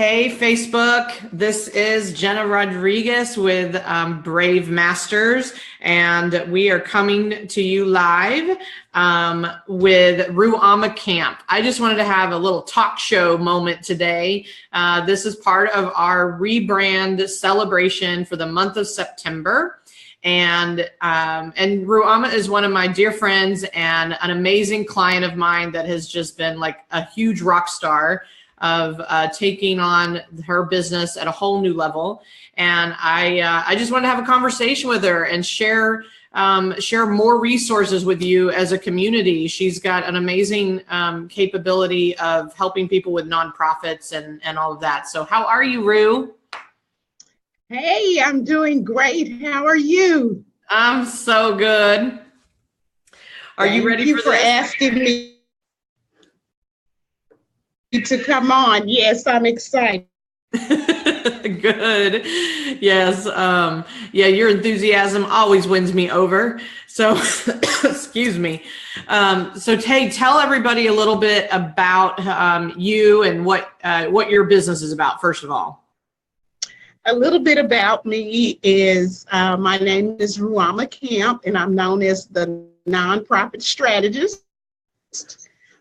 Hey, Facebook, this is Jena Rodriguez with Brave Masters, and we are coming to you live with Ruama Camp. I just wanted to have a little talk show moment today. This is part of our rebrand celebration for the month of September. And Ruama is one of my dear friends and an amazing client of mine that has just been like a huge rock star of taking on her business at a whole new level. And I just wanted to have a conversation with her and share more resources with you as a community. She's got an amazing capability of helping people with nonprofits and all of that. So how are you, Ru? Hey, I'm doing great. How are you? I'm so good. Are you ready for this? Thank you for asking me to come on. Yes, I'm excited. Good. Yes. Yeah, your enthusiasm always wins me over. So, excuse me. So Tay, tell everybody a little bit about you and what your business is about, first of all. A little bit about me is my name is Ruama Camp, and I'm known as the nonprofit strategist.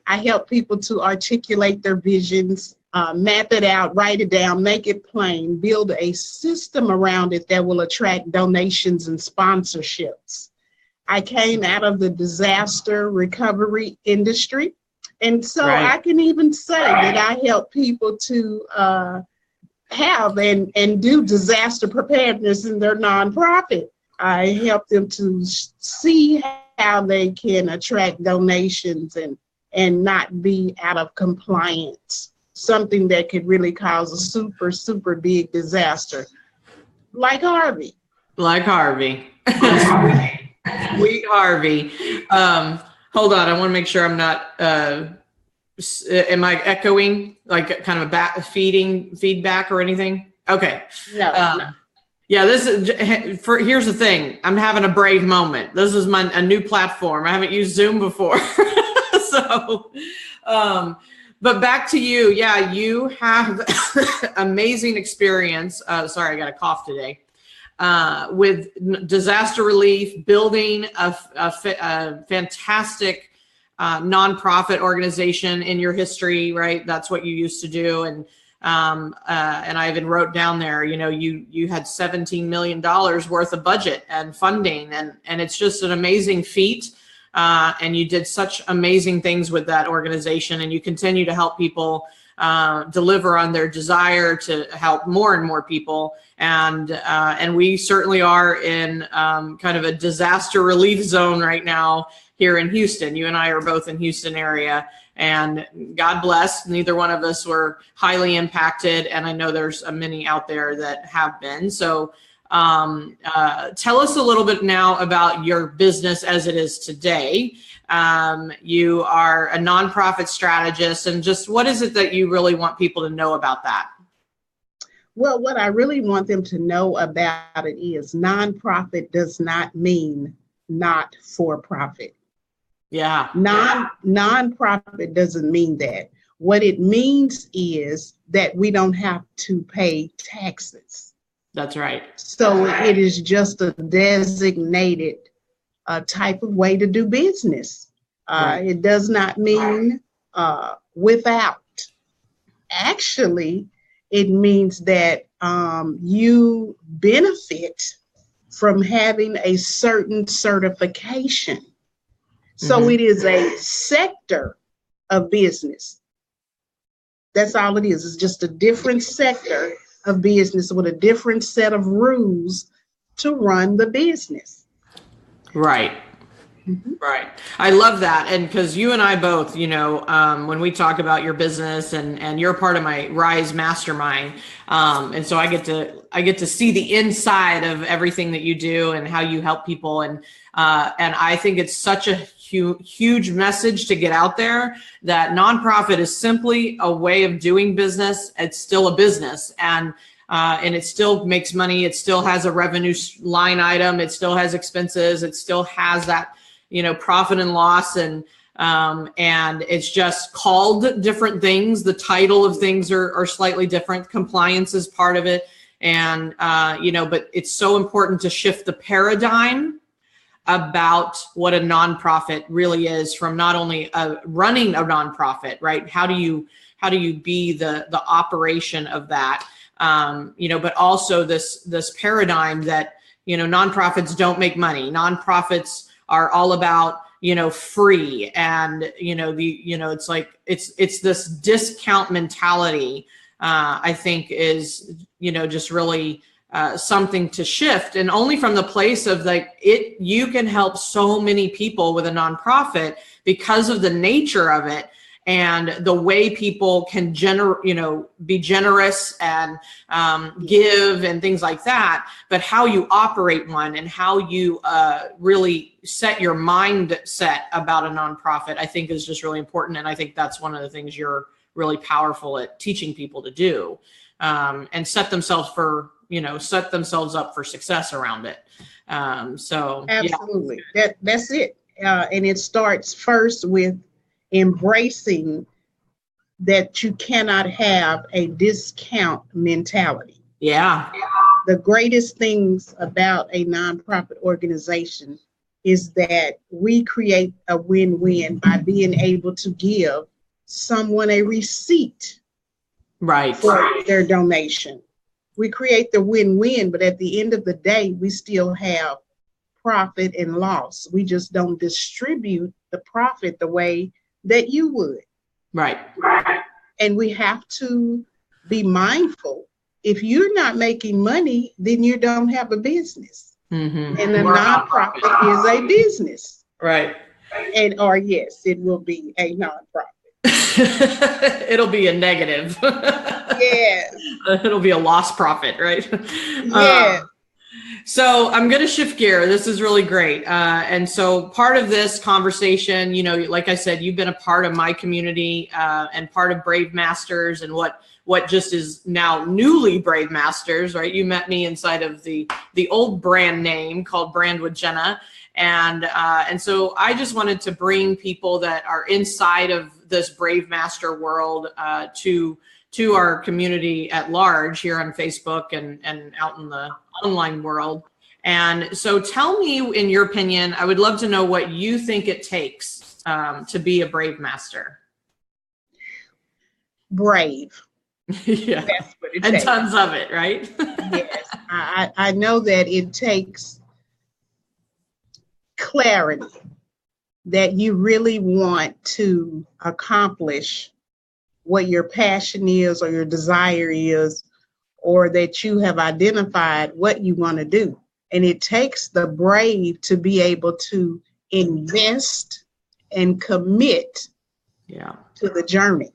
I help people to articulate their visions, map it out, write it down, make it plain, build a system around it that will attract donations and sponsorships. I came out of the disaster recovery industry, and so I can even say that I help people to have and do disaster preparedness in their nonprofit. I help them to see how they can attract donations and not be out of compliance, something that could really cause a super, super big disaster, like Harvey. Like Harvey. Sweet Harvey. Hold on, I want to make sure I'm not, am I echoing, like kind of a feedback or anything? Okay. No. Yeah, this is here's the thing. I'm having a brave moment. This is a new platform. I haven't used Zoom before. So, but back to you. Yeah, you have amazing experience. Sorry, I got a cough today. With disaster relief, building a fantastic nonprofit organization in your history, right? That's what you used to do. And I even wrote down there, you know, you had $17 million worth of budget and funding, and it's just an amazing feat. And you did such amazing things with that organization, and you continue to help people deliver on their desire to help more and more people. And we certainly are in kind of a disaster relief zone right now here in Houston. You and I are both in Houston area, and God bless, neither one of us were highly impacted. And I know there's many out there that have been. So tell us a little bit now about your business as it is today. You are a nonprofit strategist, and just what is it that you really want people to know about that? Well, what I really want them to know about it is nonprofit does not mean not for profit. Yeah. Nonprofit doesn't mean that. What it means is that we don't have to pay taxes. That's right. So it is just a designated type of way to do business. It does not mean without. Actually, it means that you benefit from having a certain certification. So it is a sector of business. That's all it is. It's just a different sector of business with a different set of rules to run the business. Right. Right. I love that. And because you and I both, you know, when we talk about your business and you're part of my Rise Mastermind. And so I get to see the inside of everything that you do and how you help people. And I think it's such a huge message to get out there that nonprofit is simply a way of doing business. It's still a business, and it still makes money. It still has a revenue line item. It still has expenses. It still has that, you know, profit and loss. And And it's just called different things. The title of things are slightly different. Compliance is part of it. And, but it's so important to shift the paradigm about what a nonprofit really is, from not only running a nonprofit, right? How do you be the operation of that? But also this paradigm that, nonprofits don't make money. Nonprofits are all about, free, and, it's like, it's this discount mentality, I think is, just really something to shift, and only from the place of like you can help so many people with a nonprofit because of the nature of it and the way people can be generous and give and things like that. But how you operate one and how you really set your mindset about a nonprofit, I think is just really important. And I think that's one of the things you're really powerful at teaching people to do, and set themselves up for success around it. So absolutely, yeah. That's it. And it starts first with embracing that you cannot have a discount mentality. Yeah. The greatest things about a nonprofit organization is that we create a win-win by being able to give someone a receipt, right, for their donation. We create the win-win, but at the end of the day, we still have profit and loss. We just don't distribute the profit the way that you would. Right. And we have to be mindful. If you're not making money, then you don't have a business. Mm-hmm. And a nonprofit is a business. Right. Or yes, it will be a nonprofit. It'll be a negative. Yes. It'll be a lost profit, right? Yes. So I'm going to shift gear. This is really great. And so part of this conversation, like I said, you've been a part of my community and part of Brave Masters, and what just is now newly Brave Masters, right? You met me inside of the old brand name called Brand with Jena. And so I just wanted to bring people that are inside of this Brave Master world to our community at large here on Facebook and out in the online world. And so tell me, in your opinion, I would love to know what you think it takes to be a Brave Master. Brave. Yeah. That's what it and takes. Tons of it, right? Yes. I know that it takes clarity, that you really want to accomplish what your passion is or your desire is, or that you have identified what you want to do. And it takes the brave to be able to invest and commit to the journey.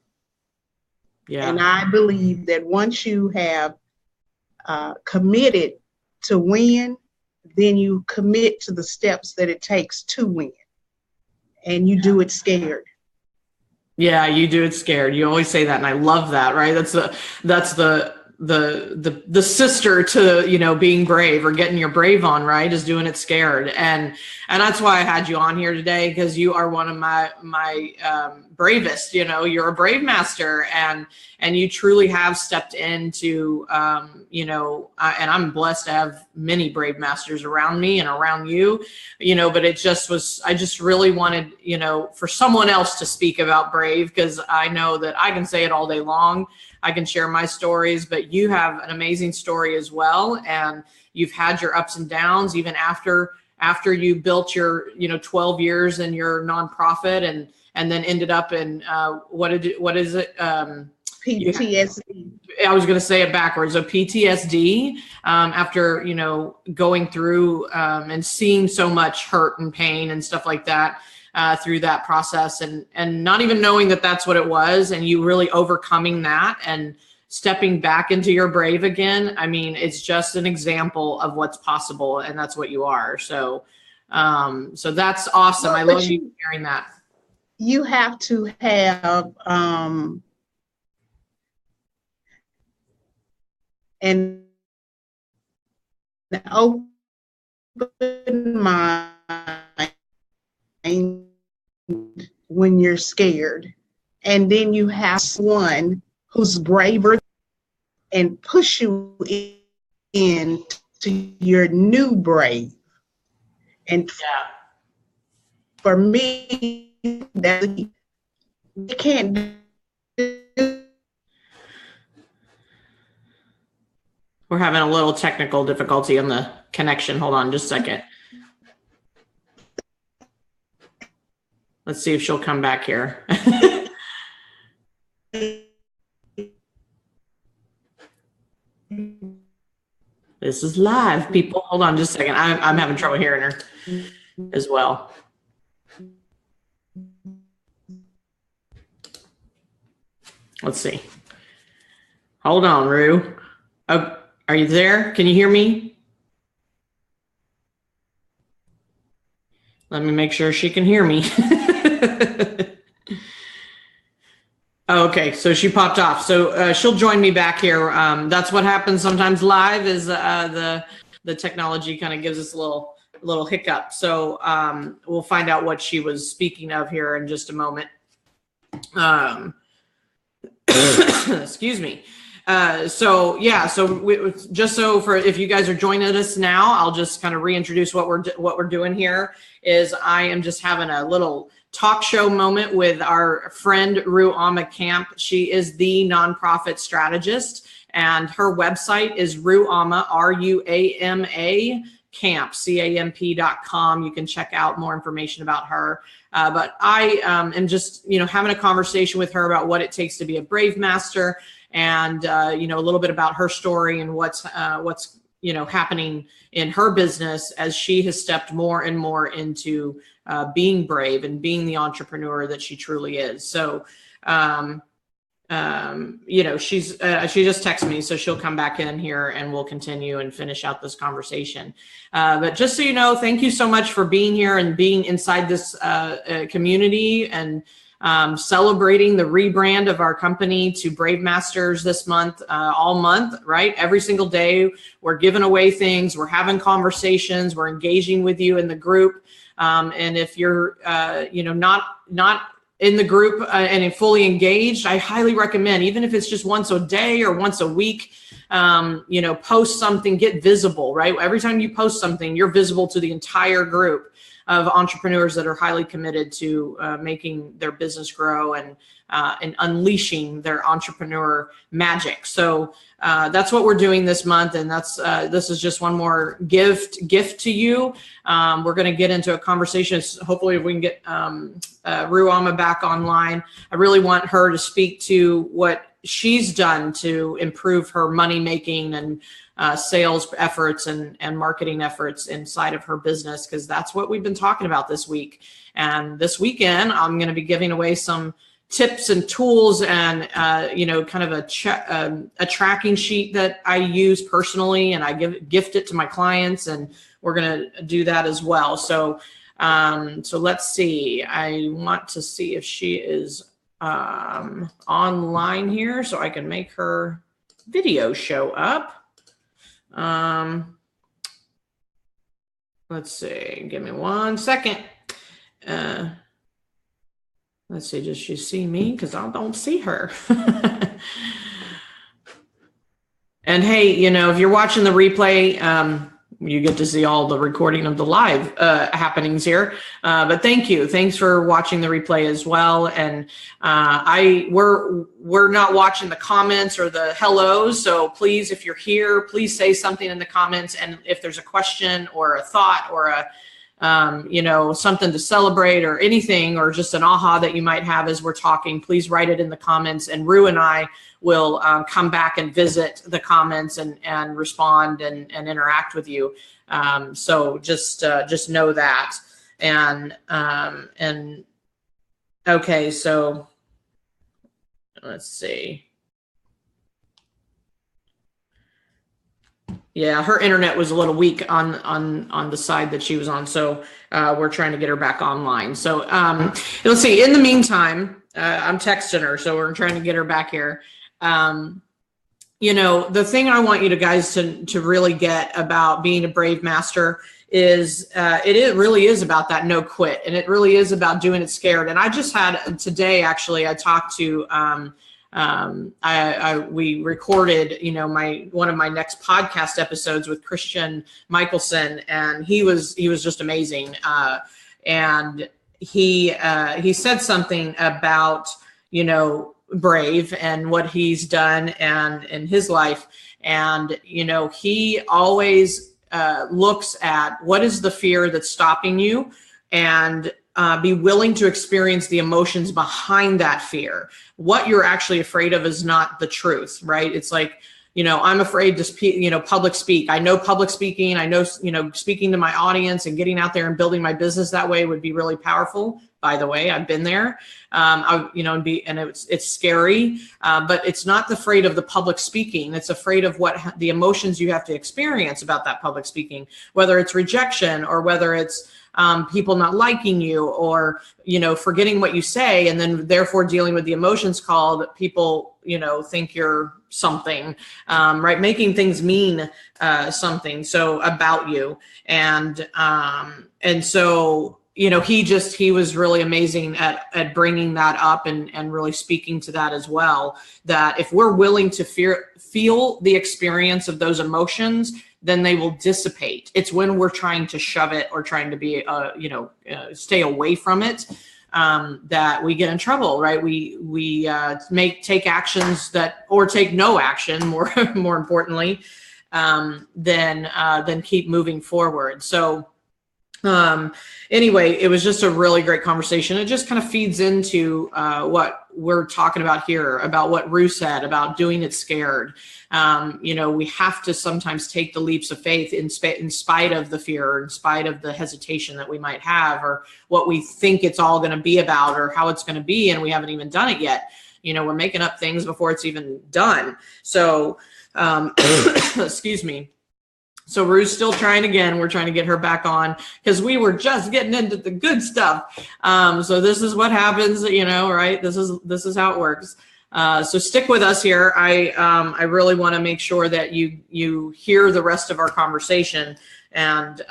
Yeah. And I believe that once you have committed to win, then you commit to the steps that it takes to win. And you do it scared. Yeah, you do it scared. You always say that, and I love that, right? That's the sister to, being brave or getting your brave on, right, is doing it scared. And that's why I had you on here today, because you are one of my bravest. You're a Brave Master, and you truly have stepped into and I'm blessed to have many Brave Masters around me and around you, but it just was, I just really wanted, for someone else to speak about Brave, because I know that I can say it all day long. I can share my stories, but you have an amazing story as well. And you've had your ups and downs, even after you built your, 12 years in your nonprofit, and then ended up in, what is it? PTSD. I was going to say it backwards. So PTSD, after, going through and seeing so much hurt and pain and stuff like that through that process, and not even knowing that that's what it was, and you really overcoming that and stepping back into your brave again. I mean, it's just an example of what's possible, and that's what you are. So, so that's awesome. I love you sharing that. You have to have an open mind when you're scared. And then you have one who's braver and push you in to your new brave. And for me, that you can't do. We're having a little technical difficulty on the connection. Hold on just a second. Let's see if she'll come back here. This is live, people. Hold on just a second. I'm having trouble hearing her as well. Let's see. Hold on, Rue. Oh, are you there? Can you hear me? Let me make sure she can hear me. Okay, so she popped off. So she'll join me back here. That's what happens sometimes live is the technology kind of gives us a little hiccup. So we'll find out what she was speaking of here in just a moment. Excuse me. So just so for if you guys are joining us now, I'll just kind of reintroduce what we're doing here. Is I am just having a little talk show moment with our friend Ruama Camp. She is the nonprofit strategist, and her website is Ruama, RUAMA Camp, CAMP.com. You can check out more information about her. But I am just having a conversation with her about what it takes to be a Brave Master, and a little bit about her story and what's happening in her business as she has stepped more and more into being brave and being the entrepreneur that she truly is. So, she just texted me, so she'll come back in here and we'll continue and finish out this conversation. But just so you know, thank you so much for being here and being inside this community and celebrating the rebrand of our company to Brave Masters this month, all month, right? Every single day, we're giving away things, we're having conversations, we're engaging with you in the group. And if you're, not in the group and fully engaged, I highly recommend, even if it's just once a day or once a week, post something, get visible, right? Every time you post something, you're visible to the entire group of entrepreneurs that are highly committed to making their business grow and unleashing their entrepreneur magic. So that's what we're doing this month, and this is just one more gift to you. We're going to get into a conversation. Hopefully, if we can get Ruama back online. I really want her to speak to what she's done to improve her money making and sales efforts and marketing efforts inside of her business, because that's what we've been talking about this week. And this weekend, I'm going to be giving away some tips and tools and kind of a tracking sheet that I use personally, and I gift it to my clients, and we're going to do that as well. So let's see. I want to see if she is online here so I can make her video show up. Let's see, give me 1 second. Let's see, does she see me? Because I don't see her. And hey, if you're watching the replay, you get to see all the recording of the live happenings here. But thank you. Thanks for watching the replay as well. And we're not watching the comments or the hellos. So please, if you're here, please say something in the comments. And if there's a question or a thought or a something to celebrate or anything, or just an aha that you might have as we're talking, please write it in the comments, and Rue and I will come back and visit the comments and respond and interact with you. So just know that. And okay, so let's see. Yeah, her internet was a little weak on the side that she was on, so we're trying to get her back online. So let's see. In the meantime, I'm texting her, so we're trying to get her back here. The thing I want you guys to really get about being a Brave Master it really is about that no quit, and it really is about doing it scared. And I just had today, actually, I talked to, we recorded, one of my next podcast episodes with Christian Michelson, and he was just amazing. And he said something about, Brave and what he's done and in his life. And, he always looks at what is the fear that's stopping you, and be willing to experience the emotions behind that fear. What you're actually afraid of is not the truth, right? It's like, I'm afraid to public speak. I know public speaking. I know, speaking to my audience and getting out there and building my business that way would be really powerful. By the way, I've been there, and it's scary, but it's not afraid of the public speaking. It's afraid of the emotions you have to experience about that public speaking, whether it's rejection or whether it's people not liking you, or, forgetting what you say, and then therefore dealing with the emotions called people, think you're something, right? Making things mean something so about you. And so, he was really amazing at bringing that up and really speaking to that as well, that if we're willing to feel the experience of those emotions, then they will dissipate. It's when we're trying to shove it or trying to be, stay away from it, that we get in trouble, right? We take actions or take no action, more importantly, than keep moving forward. So, anyway, it was just a really great conversation. It just kind of feeds into what we're talking about here, about what Rue said about doing it scared. We have to sometimes take the leaps of faith in spite of the fear, or in spite of the hesitation that we might have, or what we think it's all going to be about, or how it's going to be, and we haven't even done it yet. We're making up things before it's even done. So, excuse me. So Rue's still trying again. We're trying to get her back on because we were just getting into the good stuff. So this is what happens, right? This is how it works. So stick with us here. I really want to make sure that you hear the rest of our conversation and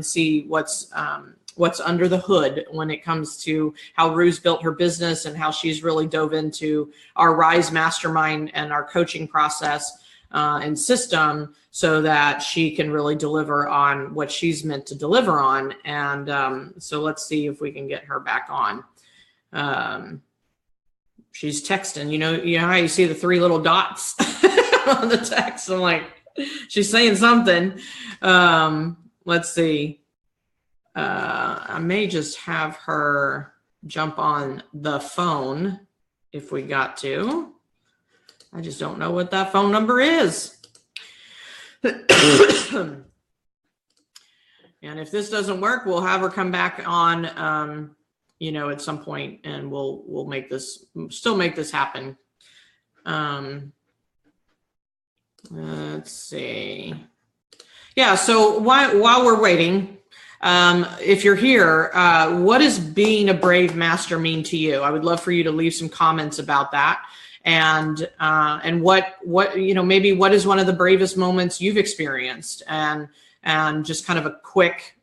see what's under the hood when it comes to how Rue's built her business and how she's really dove into our Rise Mastermind and our coaching process and system, so that she can really deliver on what she's meant to deliver on. And so let's see if we can get her back on. She's texting, you know how you see the three little dots on the text. I'm like, she's saying something. Let's see. I may just have her jump on the phone if we got to. I just don't know what that phone number is. And if this doesn't work, we'll have her come back on, at some point, and we'll make this happen. Let's see. Yeah. So while we're waiting, if you're here, what does being a brave master mean to you? I would love for you to leave some comments about that. And what maybe what is one of the bravest moments you've experienced, and just kind of a quick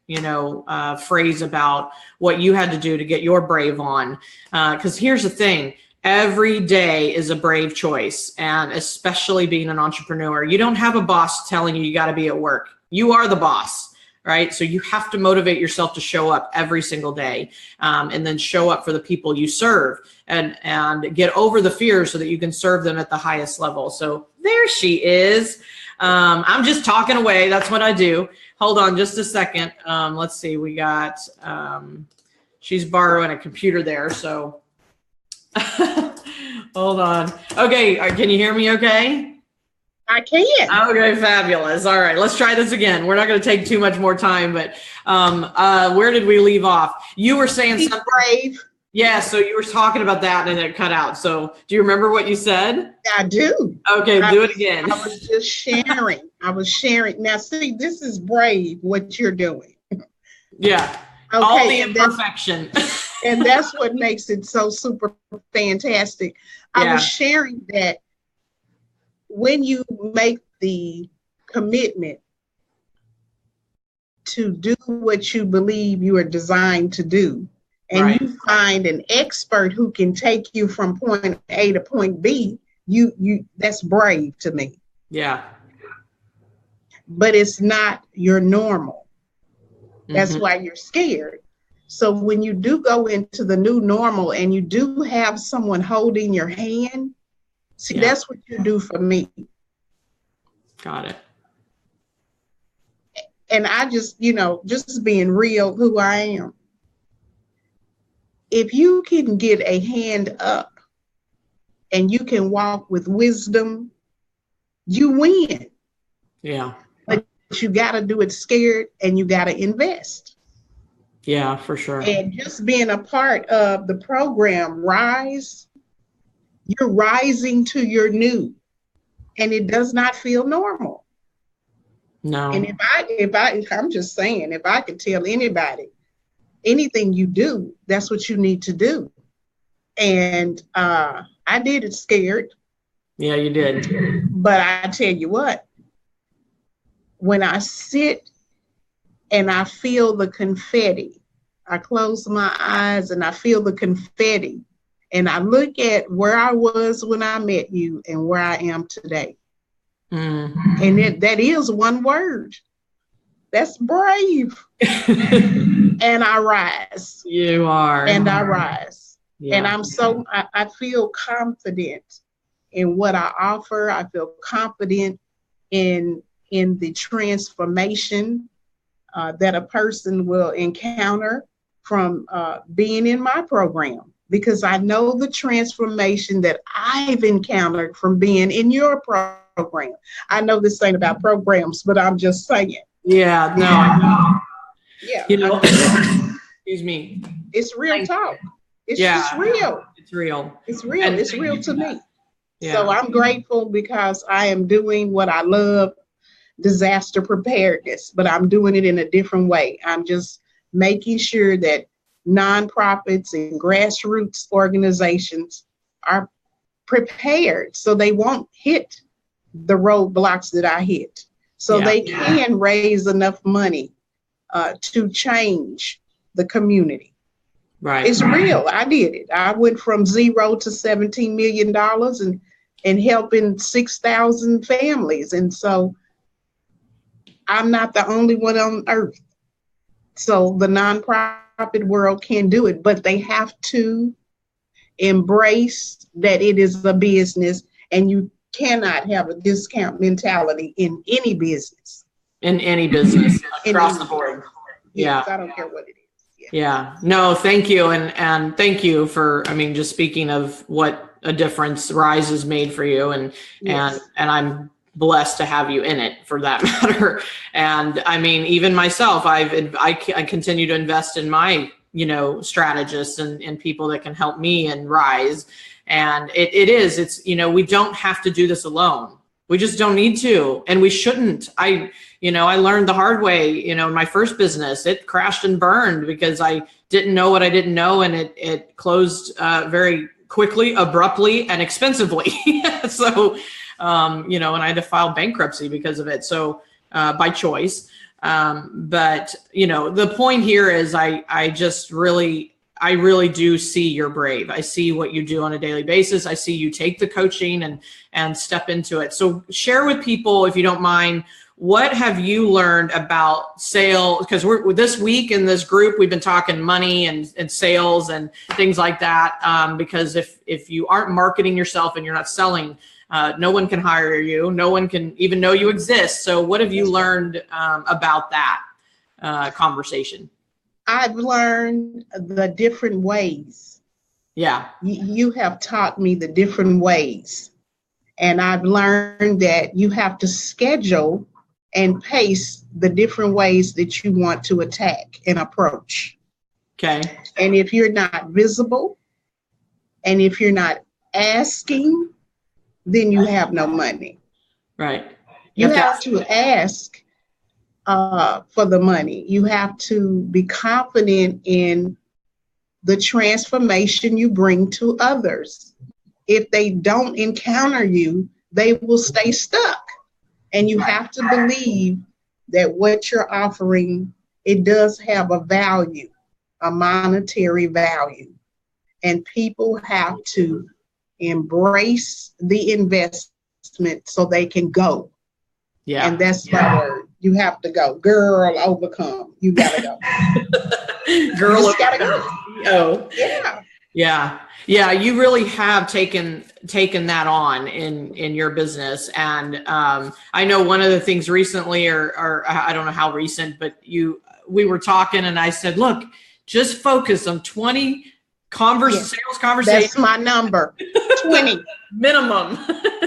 phrase about what you had to do to get your brave on, because here's the thing, every day is a brave choice, and especially being an entrepreneur, you don't have a boss telling you got to be at work. You are the boss. Right? So you have to motivate yourself to show up every single day, and then show up for the people you serve, and get over the fear so that you can serve them at the highest level. So there she is. I'm just talking away. That's what I do. Hold on just a second. Let's see. We got, she's borrowing a computer there. So hold on. Okay. Can you hear me okay? I can. Okay, fabulous. All right, let's try this again. We're not going to take too much more time, but where did we leave off? You were saying something. Brave. Yeah, so you were talking about that and it cut out. So do you remember what you said? I do. Okay, do it again. I was just sharing. Now, see, this is brave, what you're doing. Yeah, okay, all the imperfection. And that's what makes it so super fantastic. I was sharing that when you make the commitment to do what you believe you are designed to do, and you find an expert who can take you from point A to point B, you that's brave to me. Yeah. But it's not your normal. That's why you're scared. So when you do go into the new normal and you do have someone holding your hand, see, that's what you do for me. Got it. And I just, just being real who I am. If you can get a hand up and you can walk with wisdom, you win. Yeah. But you got to do it scared, and you got to invest. Yeah, for sure. And just being a part of the program Rise, you're rising to your new, and it does not feel normal. No. And I'm just saying, if I could tell anybody, anything you do, that's what you need to do. And I did it scared. Yeah, you did. But I tell you what, when I sit and I feel the confetti, I close my eyes and I feel the confetti, and I look at where I was when I met you and where I am today. And that is one word. That's brave. And I rise. You are. And I rise. Yeah. And I feel confident in what I offer. I feel confident in the transformation that a person will encounter from being in my program, because I know the transformation that I've encountered from being in your program. I know this ain't about programs, but I'm just saying. Yeah, no, I know. Yeah. Excuse me. It's real talk. It's just real. It's real. It's real. And it's real to me. Yeah. So I'm grateful because I am doing what I love, disaster preparedness, but I'm doing it in a different way. I'm just making sure that nonprofits and grassroots organizations are prepared so they won't hit the roadblocks that I hit. So they can raise enough money to change the community. Right. It's real. I did it. I went from 0 to $17 million and helping 6,000 families. And so I'm not the only one on earth. So the nonprofit world can do it, but they have to embrace that it is a business, and you cannot have a discount mentality in any business. In any business across the board. Yes, I don't care what it is. Yeah. No, thank you. And thank you for, just speaking of what a difference Rise has made for you, and I'm blessed to have you in it, for that matter. And even myself, I continue to invest in my, strategists and people that can help me and Rise. And it's, we don't have to do this alone. We just don't need to, and we shouldn't. I learned the hard way, in my first business. It crashed and burned because I didn't know what I didn't know, and it closed very quickly, abruptly, and expensively. So, and I had to file bankruptcy because of it. So, by choice. But the point here is I really do see you're brave. I see what you do on a daily basis. I see you take the coaching and step into it. So share with people, if you don't mind, what have you learned about sales? Because we're this week in this group, we've been talking money and sales and things like that. Because if you aren't marketing yourself and you're not selling, no one can hire you. No one can even know you exist. So what have you learned about that conversation? I've learned the different ways. Yeah. You have taught me the different ways. And I've learned that you have to schedule and pace the different ways that you want to attack and approach. Okay. And if you're not visible, and if you're not asking, then you have no money. Right. You have to ask for the money. You have to be confident in the transformation you bring to others. If they don't encounter you, they will stay stuck. And you have to believe that what you're offering it does have a value, a monetary value. And people have to embrace the investment so they can go. Yeah. And that's my word. You have to go. Girl, overcome. You gotta go. Girl, you just gotta go. Oh. Yeah. Yeah. Yeah. You really have taken that on in your business. And I know one of the things recently, or I don't know how recent, but we were talking and I said, look, just focus on 20 sales conversations. That's my number. 20 minimum.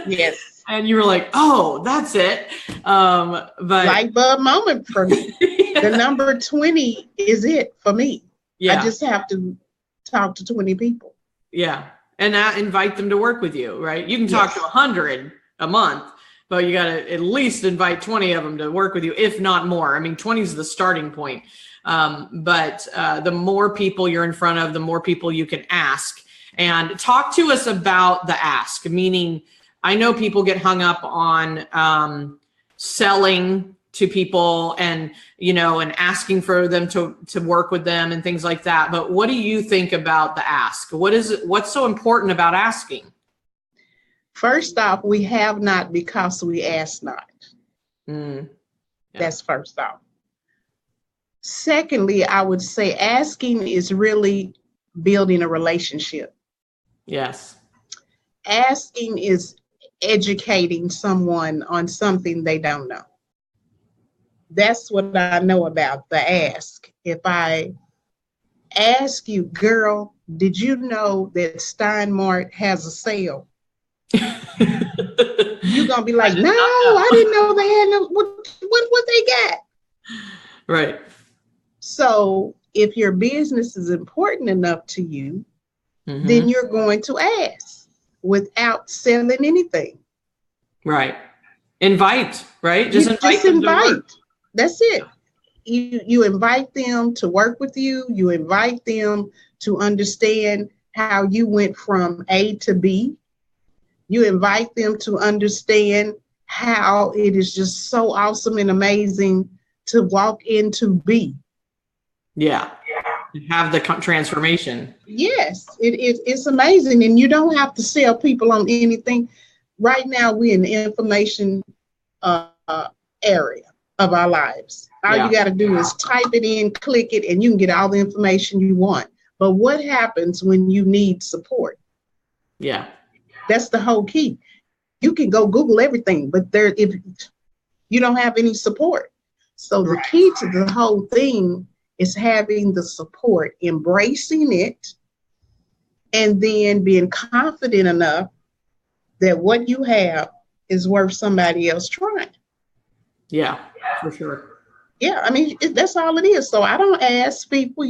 Yes. And you were like, oh, that's it. But light bulb moment for me. Yeah. The number 20 is it for me. Yeah. I just have to talk to 20 people. Yeah. And invite them to work with you, right? You can talk to 100 a month, but you got to at least invite 20 of them to work with you, if not more. I mean, 20 is the starting point. But the more people you're in front of, the more people you can ask. And talk to us about the ask, meaning I know people get hung up on selling to people and, and asking for them to work with them and things like that. But what do you think about the ask? What's so important about asking? First off, we have not because we ask not. Yeah. That's first off. Secondly, I would say asking is really building a relationship. Yes. Asking is educating someone on something they don't know. That's what I know about the ask. If I ask you, girl, did you know that Stein Mart has a sale? You're going to be like, no, I didn't know they had no, what they got? Right. So if your business is important enough to you, then you're going to ask without selling anything. Right. Invite, right? Just invite. That's it. You invite them to work with you. You invite them to understand how you went from A to B. You invite them to understand how it is just so awesome and amazing to walk into B. Yeah. Have the transformation. Yes, it's amazing. And you don't have to sell people on anything. Right now, we're in the information area of our lives. All you got to do is type it in, click it, and you can get all the information you want. But what happens when you need support? Yeah. That's the whole key. You can go Google everything, but if you don't have any support. So the key to the whole thing is having the support, embracing it, and then being confident enough that what you have is worth somebody else trying. Yeah, for sure. Yeah, I mean, that's all it is. So I don't ask people,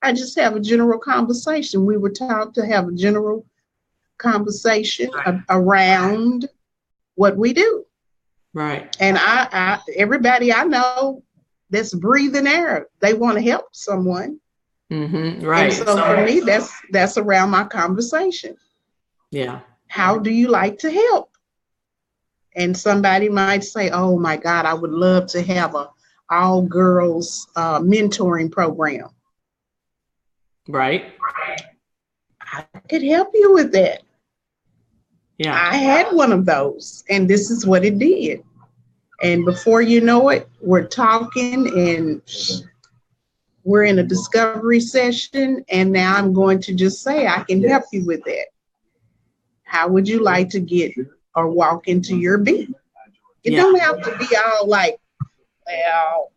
I just have a general conversation. We were taught to have a general conversation around what we do. Right. And everybody I know that's breathing air, they want to help someone. Right. And so for me, that's around my conversation. Yeah. How do you like to help? And somebody might say, oh my God, I would love to have a all girls mentoring program. Right. I could help you with that. Yeah. I had one of those, and this is what it did. And before you know it, we're talking and we're in a discovery session. And now I'm going to just say, I can help you with that. How would you like to get or walk into your B? It don't have to be all like, well,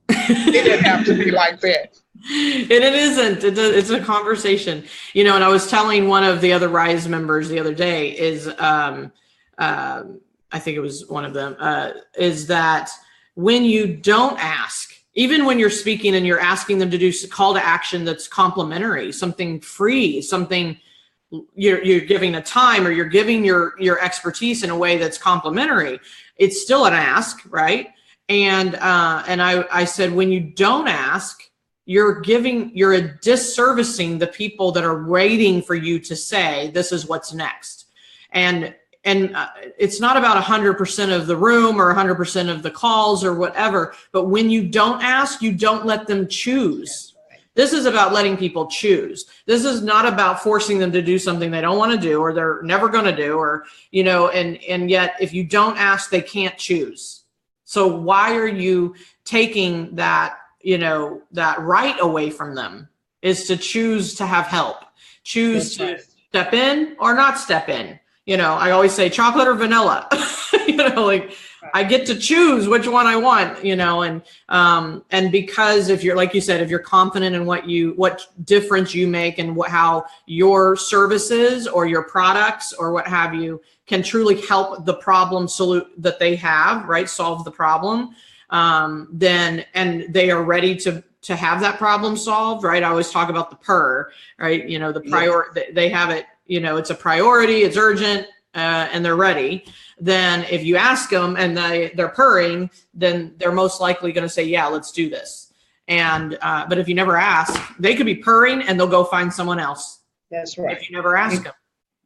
it doesn't have to be like that. And it isn't. It's a conversation, and I was telling one of the other RISE members the other day is, I think it was one of them, is that when you don't ask, even when you're speaking and you're asking them to do a call to action that's complimentary, something free, something you're giving a time or you're giving your expertise in a way that's complimentary, it's still an ask, right? And I said, when you don't ask, you're disservicing the people that are waiting for you to say, this is what's next. And it's not about 100% of the room or 100% of the calls or whatever, but when you don't ask, you don't let them choose. This is about letting people choose. This is not about forcing them to do something they don't want to do or they're never going to do, or, you know, and yet if you don't ask, they can't choose. So why are you taking that, you know, that right away from them? Is to choose to have help, choose to step in or not step in. You know, I always say chocolate or vanilla, you know, like I get to choose which one I want, you know, and because if you're, like you said, if you're confident in what difference you make and how your services or your products or what have you can truly help the problem that they have, right? Solve the problem, then, and they are ready to have that problem solved, right? I always talk about the PUR, right? You know, the priority, they have it, you know, it's a priority, it's urgent, and they're ready. Then if you ask them and they're purring, then they're most likely going to say, yeah, let's do this. And, but if you never ask, they could be purring and they'll go find someone else. That's right. If you never ask them.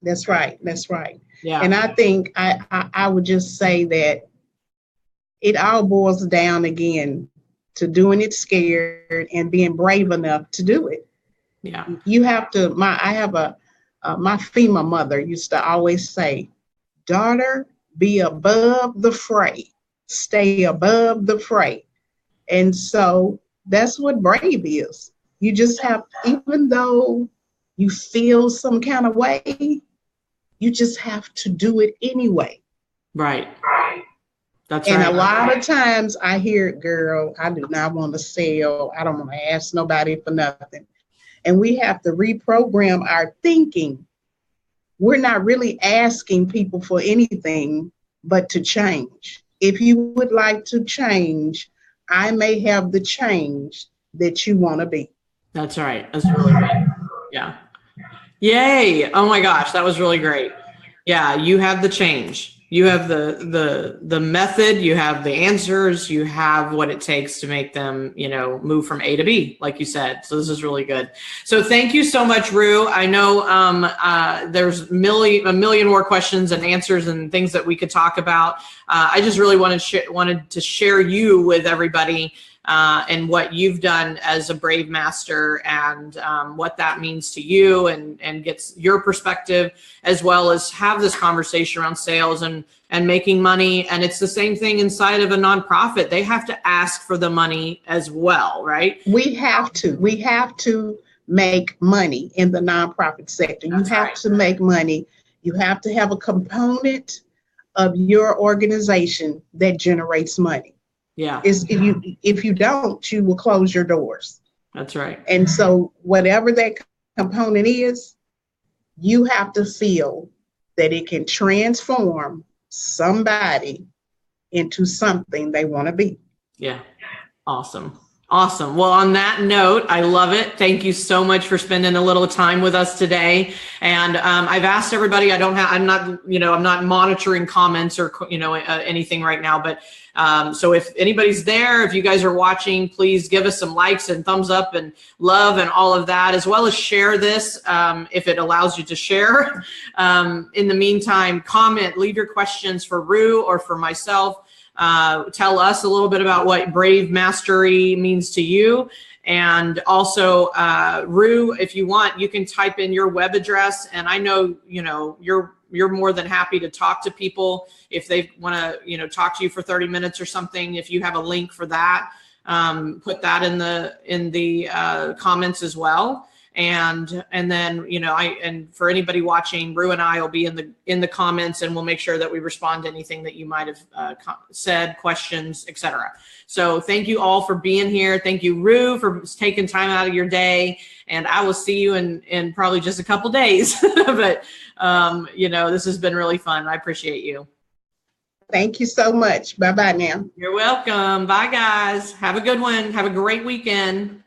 That's right. That's right. Yeah. And I think I would just say that it all boils down again to doing it scared and being brave enough to do it. Yeah. You have to, my FEMA mother used to always say, daughter, be above the fray, stay above the fray. And so that's what brave is. You just have, even though you feel some kind of way, you just have to do it anyway. Right. That's and right. A lot of times I hear, girl, I do not want to sell. I don't want to ask nobody for nothing. And we have to reprogram our thinking. We're not really asking people for anything but to change. If you would like to change, I may have the change that you want to be. That's right. That's really great. Yeah. Yay. Oh my gosh. That was really great. Yeah. You have the change. You have the method, you have the answers, you have what it takes to make them, you know, move from A to B, like you said. So this is really good. So thank you so much, Ru. I know there's a million more questions and answers and things that we could talk about. I just really wanted to share you with everybody and what you've done as a Brave Master and what that means to you and gets your perspective, as well as have this conversation around sales and making money. And it's the same thing inside of a nonprofit. They have to ask for the money as well, right? We have to make money in the nonprofit sector. You have to make money. You have to have a component of your organization that generates money. Yeah. If you don't, you will close your doors. That's right. And so whatever that component is, you have to feel that it can transform somebody into something they want to be. Yeah. Awesome. Awesome. Well, on that note, I love it. Thank you so much for spending a little time with us today. And I've asked everybody, I'm not monitoring comments or, anything right now, but so if anybody's there, if you guys are watching, please give us some likes and thumbs up and love and all of that, as well as share this if it allows you to share. In the meantime, comment, leave your questions for Ru or for myself. Tell us a little bit about what Brave Mastery means to you. And also, Ru, if you want, you can type in your web address. And I know, you're more than happy to talk to people if they want to, talk to you for 30 minutes or something. If you have a link for that, put that in the comments as well. And then, and for anybody watching, Ru and I will be in the comments, and we'll make sure that we respond to anything that you might have said, questions, etc. So thank you all for being here. Thank you, Ru, for taking time out of your day. And I will see you in probably just a couple days. But, this has been really fun. I appreciate you. Thank you so much. Bye-bye now. You're welcome. Bye, guys. Have a good one. Have a great weekend.